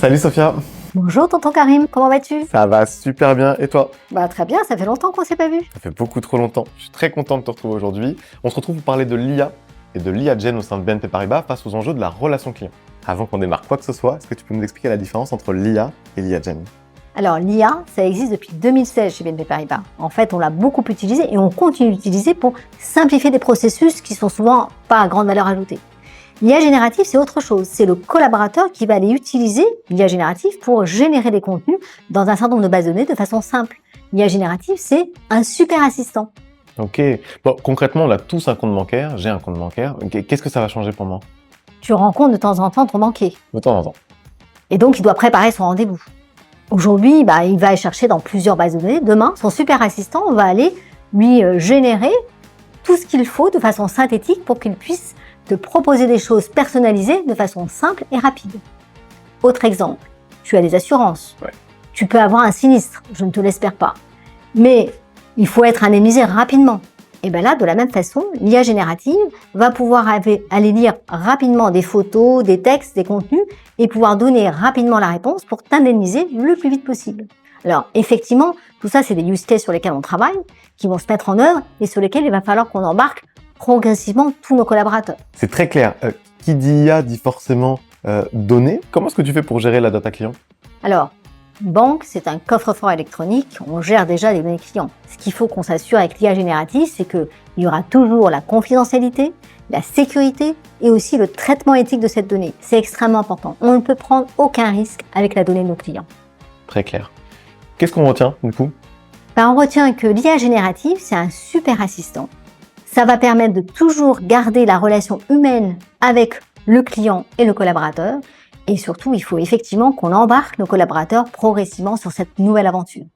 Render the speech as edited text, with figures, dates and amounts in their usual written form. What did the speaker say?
Salut Sophia. Bonjour tonton Karim, comment vas-tu? Ça va super bien, et toi? Très bien, ça fait longtemps qu'on s'est pas vu. Ça fait beaucoup trop longtemps. Je suis très content de te retrouver aujourd'hui. On se retrouve pour parler de l'IA et de l'IA Gen au sein de BNP Paribas face aux enjeux de la relation client. Avant qu'on démarre quoi que ce soit, est-ce que tu peux nous expliquer la différence entre l'IA et l'IA Gen? Alors l'IA, ça existe depuis 2016 chez BNP Paribas. En fait, on l'a beaucoup utilisé et on continue d'utiliser pour simplifier des processus qui sont souvent pas à grande valeur ajoutée. L'IA générative, c'est autre chose. C'est le collaborateur qui va aller utiliser l'IA générative pour générer des contenus dans un certain nombre de bases de données de façon simple. L'IA générative, c'est un super assistant. Ok. Bon, concrètement, on a tous un compte bancaire. J'ai un compte bancaire. Qu'est-ce que ça va changer pour moi? Tu rencontres de temps en temps ton banquier. De temps en temps. Et donc, il doit préparer son rendez-vous. Aujourd'hui, il va aller chercher dans plusieurs bases de données. Demain, son super assistant va aller lui générer tout ce qu'il faut de façon synthétique pour qu'il puisse te proposer des choses personnalisées de façon simple et rapide. Autre exemple, tu as des assurances. Ouais. Tu peux avoir un sinistre, je ne te l'espère pas. Mais il faut être indemnisé rapidement. Et bien là, de la même façon, l'IA générative va pouvoir aller lire rapidement des photos, des textes, des contenus et pouvoir donner rapidement la réponse pour t'indemniser le plus vite possible. Alors effectivement, tout ça, c'est des use cases sur lesquels on travaille, qui vont se mettre en œuvre et sur lesquels il va falloir qu'on embarque progressivement tous nos collaborateurs. C'est très clair. Qui dit IA dit forcément données. Comment est-ce que tu fais pour gérer la data client? Alors, une banque, c'est un coffre-fort électronique, on gère déjà les données clients. Ce qu'il faut qu'on s'assure avec l'IA générative, c'est qu'il y aura toujours la confidentialité, la sécurité et aussi le traitement éthique de cette donnée. C'est extrêmement important. On ne peut prendre aucun risque avec la donnée de nos clients. Très clair. Qu'est-ce qu'on retient du coup? On retient que l'IA générative, c'est un super assistant. Ça va permettre de toujours garder la relation humaine avec le client et le collaborateur. Et surtout, il faut effectivement qu'on embarque nos collaborateurs progressivement sur cette nouvelle aventure.